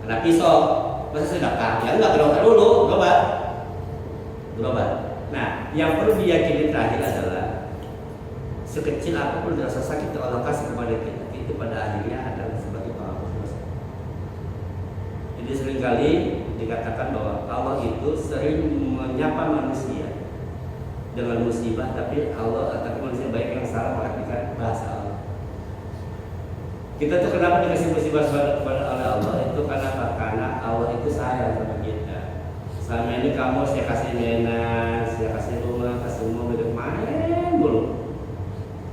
A: kena pisau, masa sedekah? Ya enggak, ke dokter dulu, berobat. Nah, yang perlu diyakini terakhir adalah sekecil apapun rasa sakit yang Allah kasih kepada kita, itu pada akhirnya adalah sebagai penghapus dosa. Jadi seringkali dikatakan bahwa Allah itu sering menyapa manusia dengan musibah, tapi manusia baik yang salah mengartikan bahasa Allah. Kita tuh kenapa dikasih musibah oleh Allah? Itu karena Allah itu sayang sama kita. Selama ini kamu saya kasih mainan, saya kasih rumah, kasih mobil, main mulu.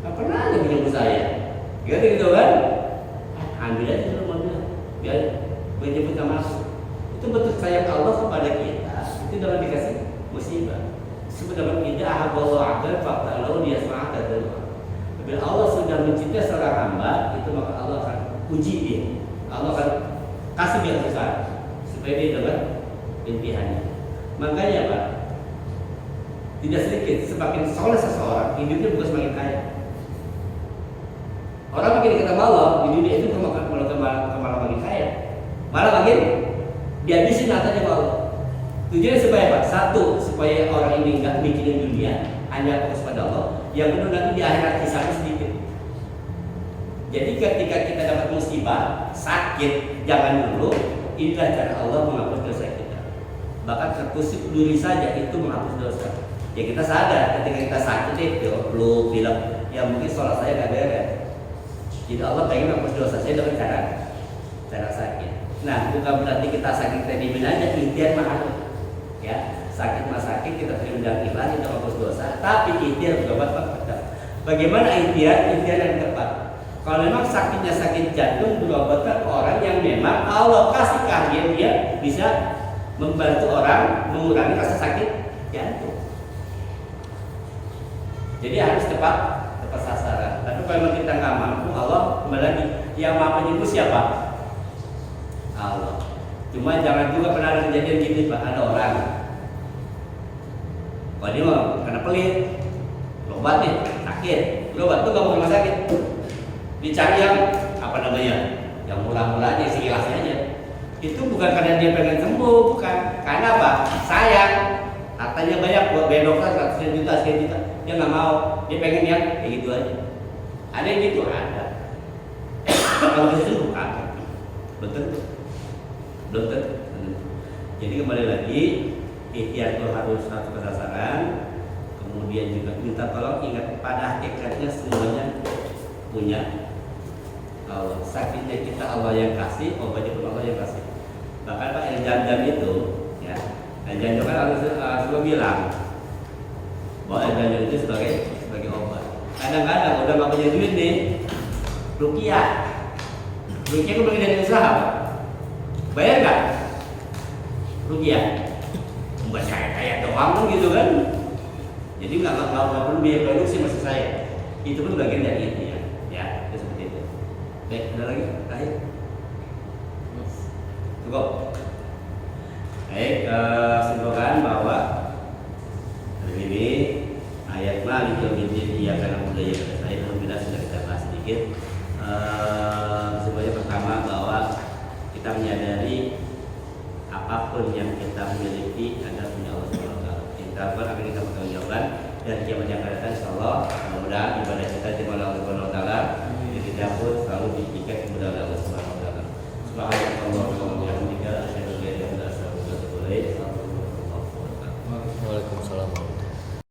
A: Gak pernah ada punya saya. Gitu kan? Ambil aja dulu mobil, biar menjemput masuk. Itu bentuk sayang Allah kepada kita. Itu dalam dikasih musibah. Sebenarnya tidak ahaballahu abdan fakta lalu dia semangat dan bila Allah sudah mencintai seorang hamba, itu maka Allah akan uji dia. Allah akan kasih dia kesusahan supaya dia dapat impiannya. Makanya Pak, tidak sedikit semakin soleh seseorang, hidupnya bukan semakin kaya. Orang makin kita malam di dunia itu malah makin kaya, malah makin dihabisin hartanya Allah. Tujuannya supaya apa? Satu, supaya orang ini nggak mikirin dunia, hanya fokus pada Allah. Yang kedua, nanti di akhirat kisahnya sedikit. Jadi ketika kita dapat musibah, sakit, jangan dulu. Inilah cara Allah menghapus dosa kita. Bahkan terkusik duri saja itu menghapus dosa. Ya kita sadar ketika kita sakit flu, pilek, ya mungkin sholat saya nggak beres. Jadi Allah pengen menghapus dosa saya dengan cara sakit. Nah, bukan berarti kita sakit kita dimin aja, ikhtiar mahal. Ya, sakit mah sakit, kita terima dan ikhlas, kita hapus dosa. Tapi ikhtiar berobat Pak. Bagaimana ikhtiar yang tepat? Kalau memang sakitnya sakit jantung, berobatkan orang yang memang Allah kasih keahlian dia bisa membantu orang mengurangi rasa sakit jantung. Jadi harus tepat sasaran. Tapi kalau kita nggak mampu, Allah kembali lagi yang maha penyembuh siapa? Allah. Cuma jangan juga pernah ada kejadian gini Pak, ada orang wah dia mau kena pelit, berobat nih, sakit, berobat tuh gak mau rumah sakit, dicari yang yang murah-murah aja, sekilasnya aja. Itu bukan karena dia pengen sembuh, bukan, karena apa? Sayang, hartanya banyak buat bayar dokter sekian juta, dia nggak mau, dia pengen yang kayak gitu aja. Ada yang gitu, ada. Kalau bisa sembuh kan, belum tentu. Jadi kembali lagi, ikhtiar itu harus satu kesasaran. Kemudian juga minta tolong, ingat pada hakikatnya semuanya punya Allah. Sakitnya kita Allah yang kasih, obatnya pun Allah yang kasih. Bahkan Pak Jam itu, ya, Jam kan Rasulullah bilang bahwa Jam itu sebagai obat. Kadang-kadang udah nggak punya duit nih, ruqyah kan bagi dari usaha, Pak. Bayar nggak? Ruqyah? Bukan saya doang gitu kan? Jadi nggak perlu biaya produksi maksud saya. Itu pun bagian dari itu ya seperti itu. Baik, ada lagi terakhir? Cukup. Baik, simpulkan bahwa hari ini ayat Malik yaumiddin iya karena budaya kata saya alhamdulillah sudah kita bahas sedikit. Sebenarnya pertama bahwa kita menyadari apapun yang kita miliki adalah punya Allah SWT. Kita akan kita bertanggungjawabkan dan kiamat yang akan datang insyaallah mudah-mudahan ibadah kita diterima oleh Allah SWT. Jadi kita pun selalu diikat kepada Allah SWT. Subhanallah wa bihamdihi asyhadu an la ilaha illa anta astaghfiruka wa atubu ilaik. Waalaikumsalam.